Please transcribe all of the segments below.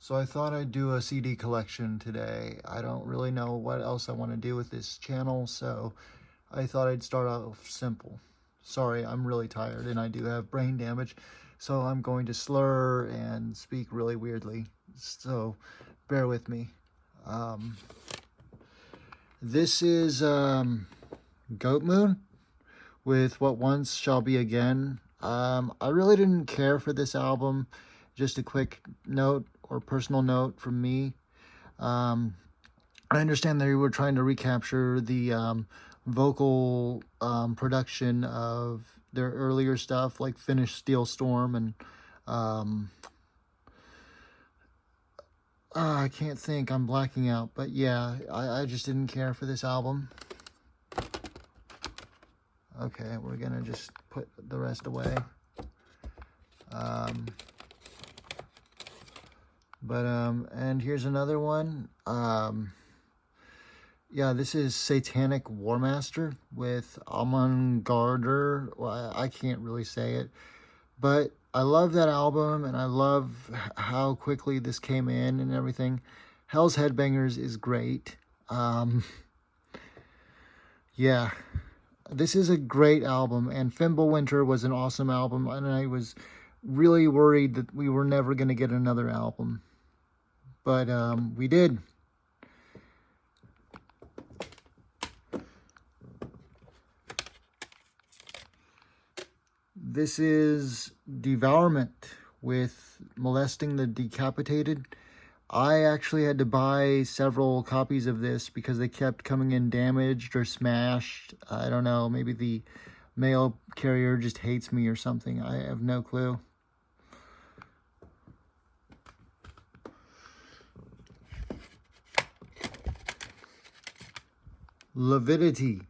So I thought I'd do a CD collection today. I don't really know what else I want to do with this channel, so I thought I'd start off simple. Sorry, I'm really tired and I do have brain damage, so I'm going to slur and speak really weirdly. So bear with me. Um, this is Goat Moon with What Once Shall Be Again. I really didn't care for this album. Just a quick note or personal note from me. I understand they were trying to recapture the vocal production of their earlier stuff, like Finished Steel Storm and I can't think, I'm blacking out, but yeah, I just didn't care for this album. Okay, we're gonna just put the rest away. And here's another one. Yeah, this is Satanic Warmaster with Amon Garder. Well, I can't really say it, but I love that album, and I love how quickly this came in and everything. Hell's Headbangers is great. Yeah, this is a great album, and Fimbulwinter was an awesome album, and I was really worried that we were never going to get another album. But we did. This is Devourment with Molesting the Decapitated. I actually had to buy several copies of this because they kept coming in damaged or smashed. I don't know, maybe the mail carrier just hates me or something. I have no clue. Levidity.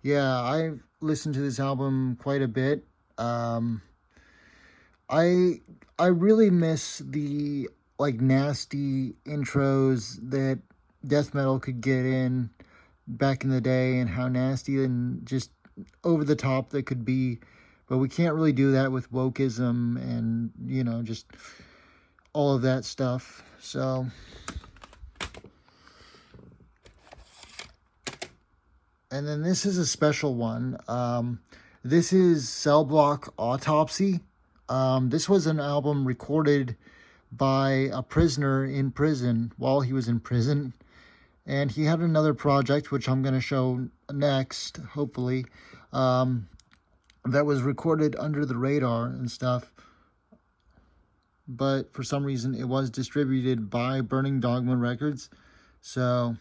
Yeah, I've listened to this album quite a bit. I really miss the like nasty intros that death metal could get in back in the day, and how nasty and just over the top they could be. But we can't really do that with wokeism and, you know, just all of that stuff. So and then this is a special one. This is Cell Block Autopsy. This was an album recorded by a prisoner in prison while he was in prison. And he had another project, which I'm going to show next, hopefully, that was recorded under the radar and stuff. But for some reason, it was distributed by Burning Dogma Records. So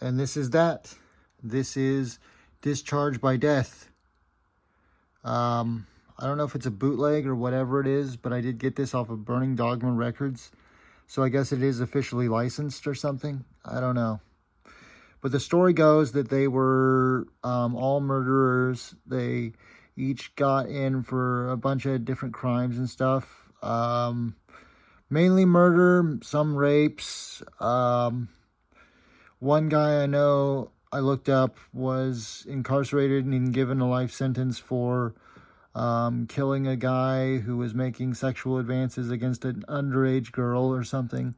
and this is that. This is Discharge by Death. I don't know if it's a bootleg or whatever it is, but I did get this off of Burning Dogma Records. So I guess it is officially licensed or something. I don't know. But the story goes that they were all murderers. They each got in for a bunch of different crimes and stuff. Mainly murder, some rapes. One guy I know I looked up was incarcerated and given a life sentence for killing a guy who was making sexual advances against an underage girl or something,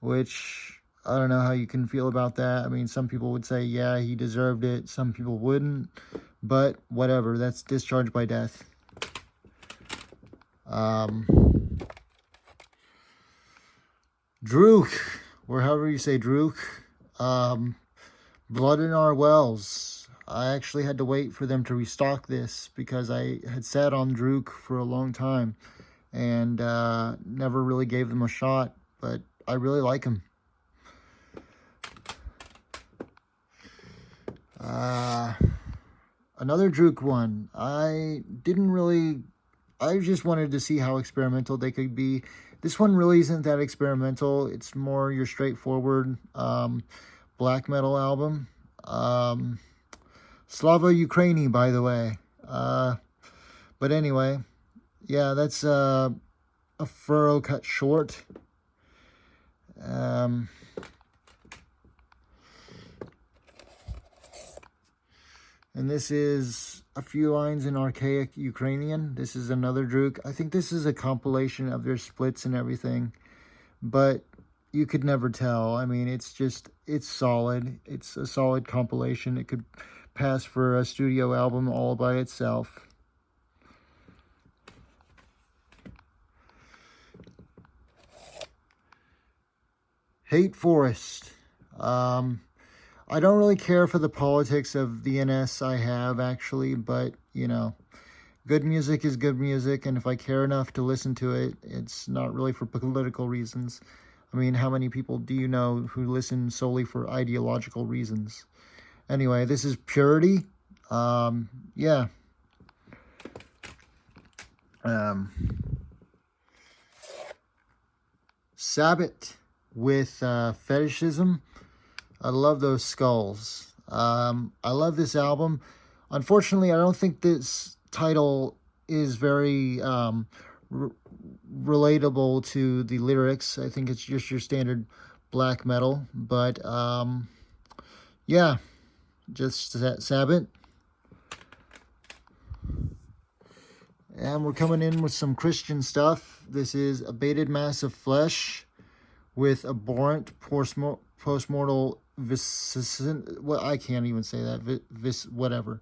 which I don't know how you can feel about that. I mean, some people would say, yeah, he deserved it. Some people wouldn't, but whatever. That's Discharge by Death. Drook, or however you say Drook. Blood in Our Wells. I actually had to wait for them to restock this because I had sat on Drook for a long time and never really gave them a shot, but I really like them. Another Drook one. I just wanted to see how experimental they could be. This one really isn't that experimental. It's more your straightforward black metal album. Slava Ukraini, by the way. But anyway, yeah, that's a furrow cut short. And this is A Few Lines in Archaic Ukrainian. This is another Druk. I think this is a compilation of their splits and everything, but you could never tell. I mean, it's solid. It's a solid compilation. It could pass for a studio album all by itself. Hate Forest. I don't really care for the politics of the NS I have, actually, but, you know, good music is good music, and if I care enough to listen to it, it's not really for political reasons. I mean, how many people do you know who listen solely for ideological reasons? Anyway, this is Purity. Yeah. Sabbath with Fetishism. I love those skulls. I love this album. Unfortunately, I don't think this title is very relatable to the lyrics. I think it's just your standard black metal. But, yeah, just Sabbath. And we're coming in with some Christian stuff. This is Abated Mass of Flesh with Abhorrent Postmortal well, I can't even say that. Whatever.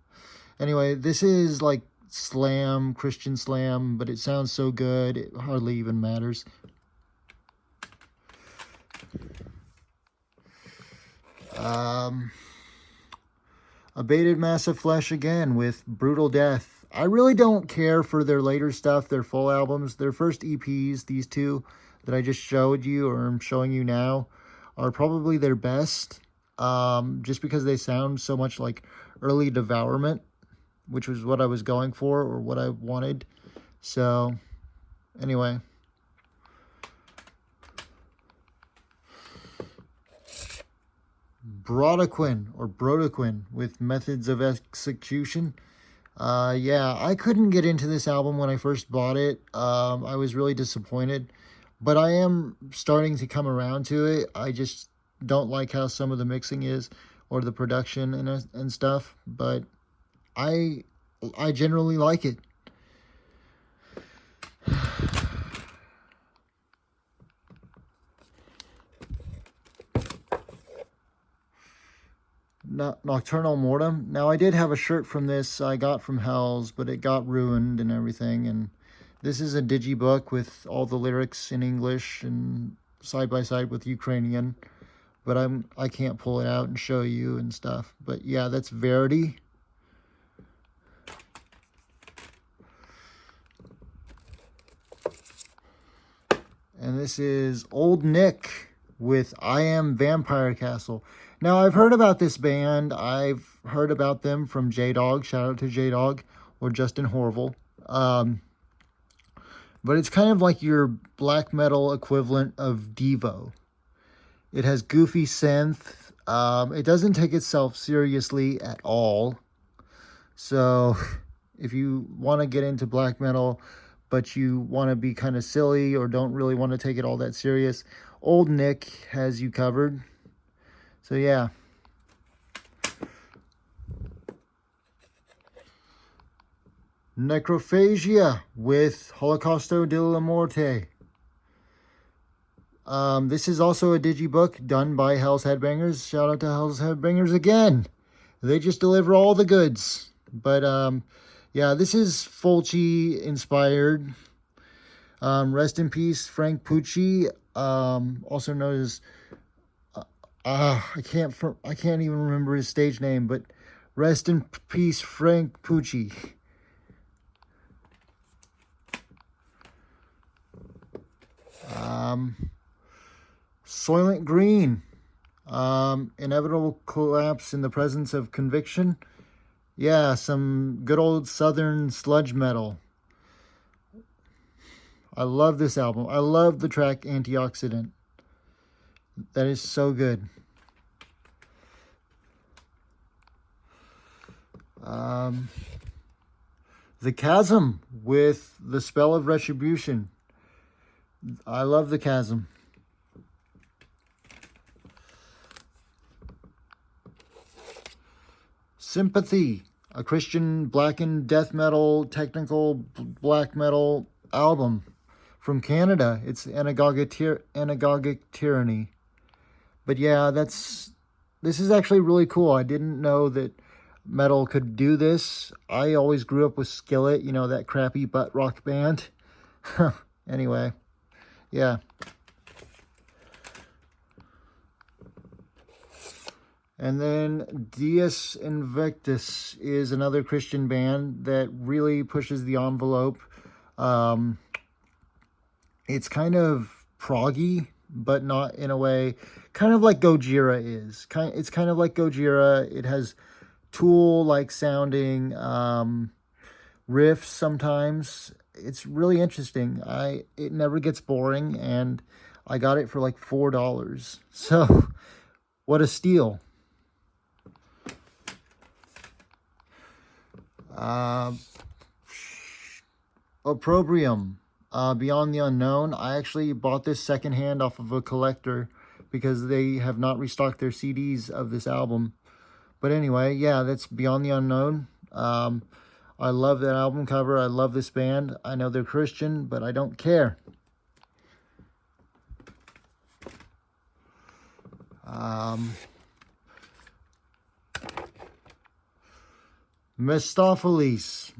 Anyway, this is like slam, Christian slam, but it sounds so good, it hardly even matters. Abated Mass of Flesh again with Brutal Death. I really don't care for their later stuff, their full albums. Their first EPs, these two that I just showed you, or I'm showing you now, are probably their best, just because they sound so much like early Devourment, which was what I was going for, or what I wanted. So, anyway. Brodequin with Methods of Execution. Yeah, I couldn't get into this album when I first bought it. I was really disappointed, but I am starting to come around to it. I just don't like how some of the mixing is, or the production and stuff, but I generally like it. Nocturnal Mortem. Now, I did have a shirt from this I got from Hell's, but it got ruined and everything. And this is a digibook with all the lyrics in English and side by side with Ukrainian. But I can't pull it out and show you and stuff. But yeah, that's Verity. And this is Old Nick with I Am Vampire Castle. Now, I've heard about this band. I've heard about them from J-Dog. Shout out to J-Dog or Justin Horval. But it's kind of like your black metal equivalent of Devo. It has goofy synth. It doesn't take itself seriously at all. So if you want to get into black metal, but you want to be kind of silly or don't really want to take it all that serious, Old Nick has you covered. So yeah. Necrophagia with Holocausto de la Morte. This is also a digibook done by Hell's Headbangers. Shout out to Hell's Headbangers again. They just deliver all the goods. But yeah, this is Fulci inspired. Rest in peace, Frank Pucci, also known as I can't even remember his stage name, but rest in peace, Frank Pucci. Soylent Green, Inevitable Collapse in the Presence of Conviction. Yeah, some good old Southern sludge metal. I love this album. I love the track Antioxidant. That is so good. The Chasm with The Spell of Retribution. I love The Chasm. Sympathy. a Christian blackened death metal, technical black metal album from Canada. It's Anagogic Tyranny. But yeah, this is actually really cool. I didn't know that metal could do this. I always grew up with Skillet, you know, that crappy butt rock band. Anyway, yeah. And then Deus Invictus is another Christian band that really pushes the envelope. It's kind of proggy, but not in a way, kind of like Gojira is. It's kind of like Gojira. It has Tool-like sounding riffs sometimes. It's really interesting. It never gets boring, and I got it for like $4. So, what a steal. Opprobrium, Beyond the Unknown. I actually bought this secondhand off of a collector because they have not restocked their CDs of this album. But anyway, yeah, that's Beyond the Unknown. I love that album cover. I love this band. I know they're Christian, but I don't care. Mistopheles,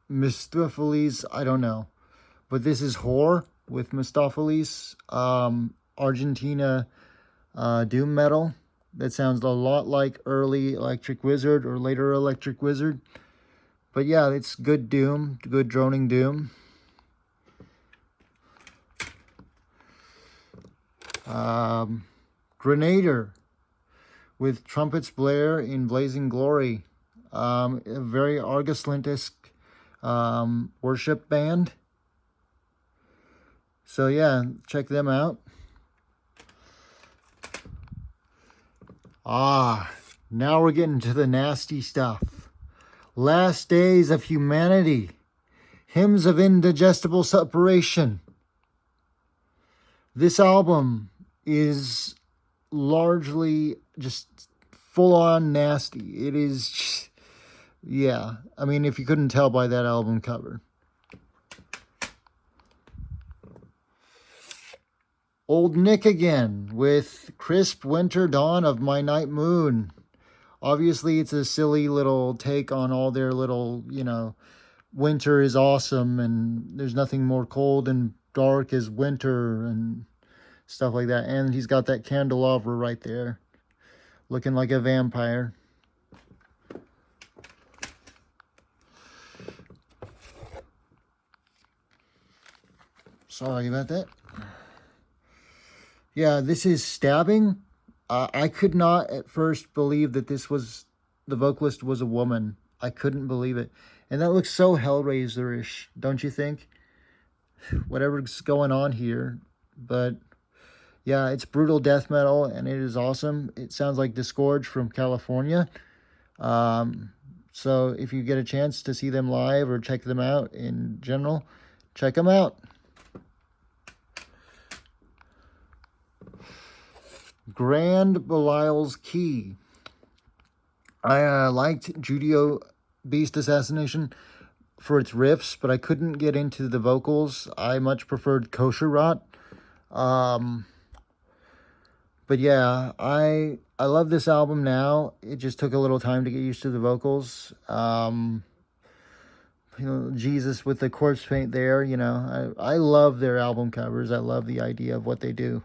Mistopheles, I don't know. But this is Whore with Mistopheles, Argentina doom metal. That sounds a lot like early Electric Wizard or later Electric Wizard. But yeah, it's good doom, good droning doom. Grenadier with Trumpets Blare in Blazing Glory. A very Argus Lint-esque worship band. So yeah, check them out. Now we're getting to the nasty stuff. Last Days of Humanity. Hymns of Indigestible Separation. This album is largely just full-on nasty. It is just, yeah. I mean, if you couldn't tell by that album cover. Old Nick again with Crisp Winter Dawn of My Night Moon. Obviously, it's a silly little take on all their little, you know, winter is awesome and there's nothing more cold and dark as winter and stuff like that. And he's got that candelabra right there, looking like a vampire. Sorry about that. Yeah, this is Stabbing. I could not at first believe that the vocalist was a woman. I couldn't believe it. And that looks so Hellraiser-ish, don't you think? Whatever's going on here. But yeah, it's brutal death metal and it is awesome. It sounds like Disgorge from California. So if you get a chance to see them live or check them out in general, check them out. Grand Belial's Key. I liked Judeo Beast Assassination for its riffs, but I couldn't get into the vocals. I much preferred Kosher Rot. But yeah, I love this album now. It just took a little time to get used to the vocals. You know, Jesus with the corpse paint there, you know. I love their album covers. I love the idea of what they do.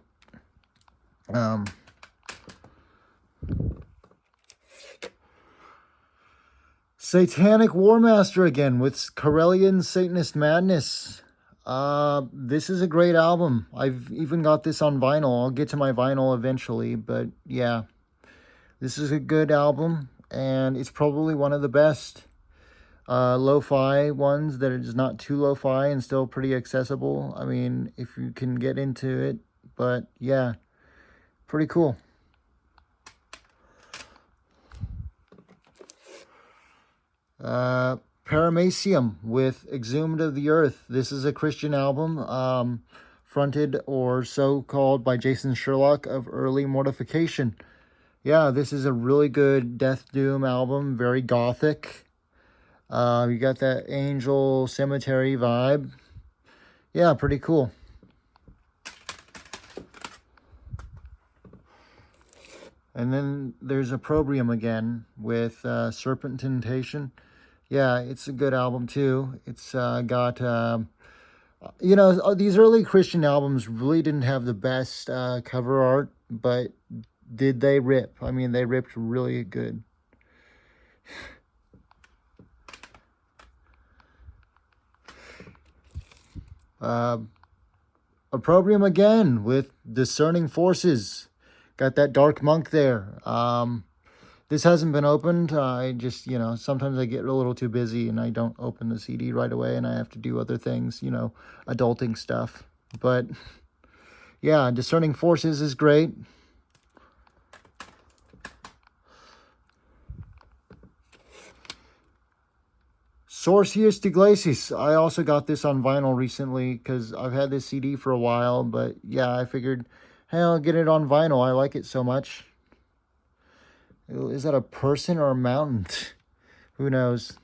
Satanic Warmaster again with Karelian Satanist Madness. This is a great album. I've even got this on vinyl. I'll get to my vinyl eventually, but yeah. This is a good album, and it's probably one of the best lo-fi ones that is not too lo-fi and still pretty accessible. I mean, if you can get into it, but yeah. Pretty cool. Paramecium with Exhumed of the Earth. This is a Christian album, fronted or so called by Jason Sherlock of Early Mortification. Yeah, this is a really good Death Doom album, very gothic. You got that Angel Cemetery vibe. Yeah, pretty cool. And then there's Opprobrium again with Serpent Temptation. Yeah, it's a good album too. It's got, these early Christian albums really didn't have the best cover art, but did they rip? I mean, they ripped really good. Opprobrium again with Discerning Forces. Got that Dark Monk there. This hasn't been opened. I just, sometimes I get a little too busy and I don't open the CD right away and I have to do other things, adulting stuff. But yeah, Discerning Forces is great. Sorcius de Glacis. I also got this on vinyl recently because I've had this CD for a while. But yeah, I figured, hey, I'll get it on vinyl. I like it so much. Is that a person or a mountain? Who knows?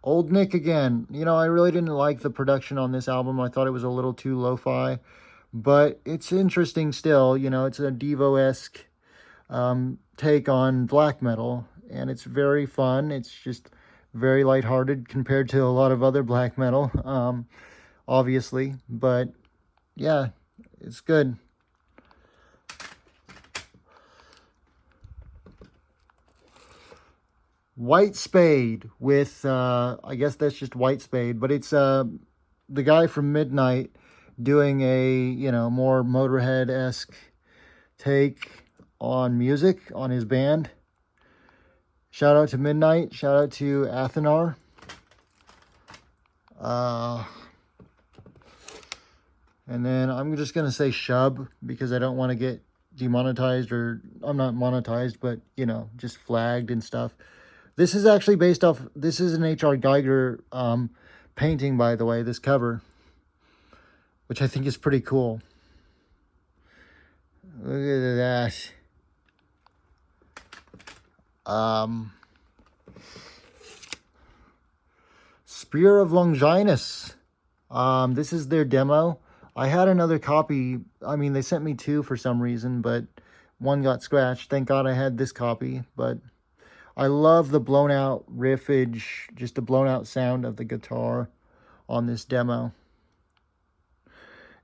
Old Nick again. I really didn't like the production on this album. I thought it was a little too lo-fi. But it's interesting still. It's a Devo-esque take on black metal. And it's very fun. It's just very lighthearted compared to a lot of other black metal, obviously. But yeah, it's good. White Spade with, I guess that's just White Spade, but it's the guy from Midnight doing a, more Motorhead-esque take on music, on his band. Shout out to Midnight. Shout out to Athenar. And then I'm just going to say Shub because I don't want to get demonetized, or I'm not monetized, but, just flagged and stuff. This is actually based off, this is an H.R. Geiger painting, by the way, this cover, which I think is pretty cool. Look at that. Spear of Longinus. This is their demo. I had another copy. I mean, they sent me two for some reason, but one got scratched. Thank God I had this copy, but I love the blown out riffage, just the blown out sound of the guitar on this demo.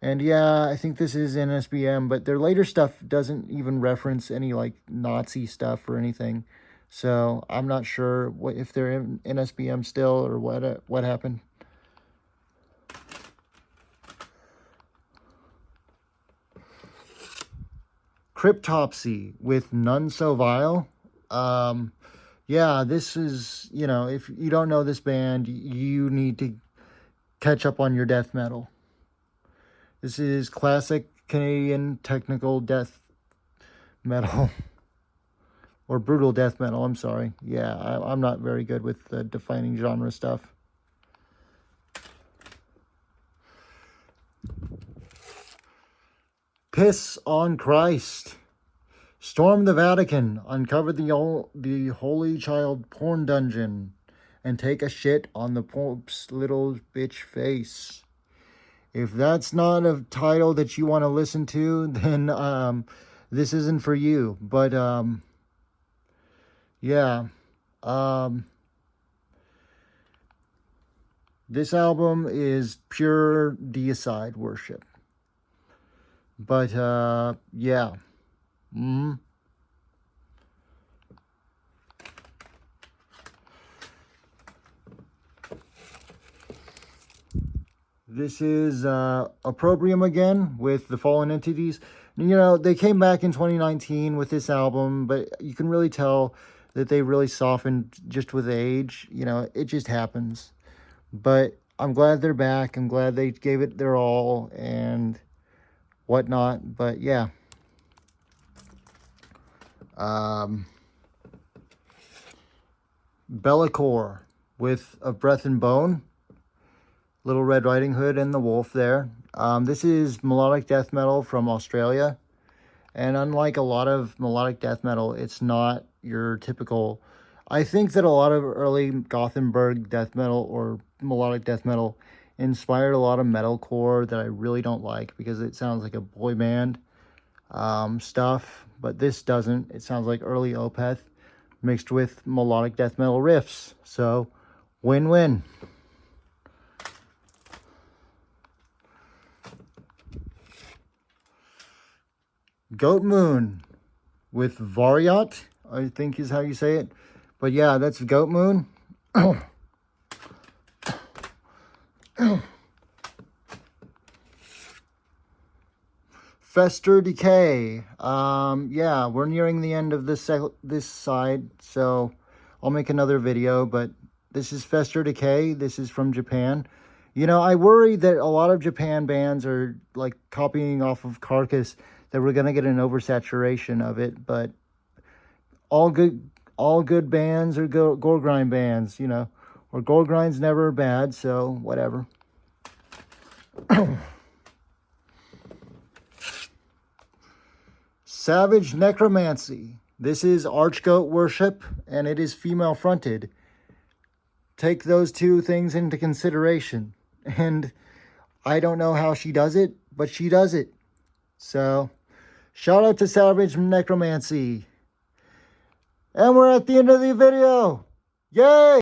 And yeah, I think this is NSBM, but their later stuff doesn't even reference any like Nazi stuff or anything. So I'm not sure if they're in NSBM still or what happened. Cryptopsy with None So Vile. Yeah, this is, if you don't know this band, you need to catch up on your death metal. This is classic Canadian technical death metal. Or brutal death metal, I'm sorry. Yeah, I'm not very good with defining genre stuff. Piss on Christ. Storm the Vatican, uncover the Holy Child porn dungeon, and take a shit on the Pope's little bitch face. If that's not a title that you want to listen to, then this isn't for you. But yeah, this album is pure deicide worship. But yeah. This is Opprobrium again with the Fallen Entities. They came back in 2019 with this album, but you can really tell that they really softened just with age. It just happens. But I'm glad they're back. I'm glad they gave it their all and whatnot. But yeah. Be'lakor with A Breath and Bone. Little Red Riding Hood and the wolf there. This is melodic death metal from Australia. And unlike a lot of melodic death metal, it's not your typical... I think that a lot of early Gothenburg death metal or melodic death metal inspired a lot of metalcore that I really don't like because it sounds like a boy band stuff. But this doesn't. It sounds like early Opeth mixed with melodic death metal riffs. So, win-win. Goat Moon with Variat, I think is how you say it. But yeah, that's Goat Moon. Fester Decay. Yeah, we're nearing the end of this side, so I'll make another video, but this is Fester Decay. This is from Japan. You know, I worry that a lot of Japan bands are like copying off of Carcass, that we're going to get an oversaturation of it, but all good bands are gore grind bands, you know, or gore grind's never bad, so whatever. Savage Necromancy. This is Archgoat Worship, and it is female fronted. Take those two things into consideration, and I don't know how she does it, but she does it. So, shout out to Savage Necromancy. And we're at the end of the video. Yay!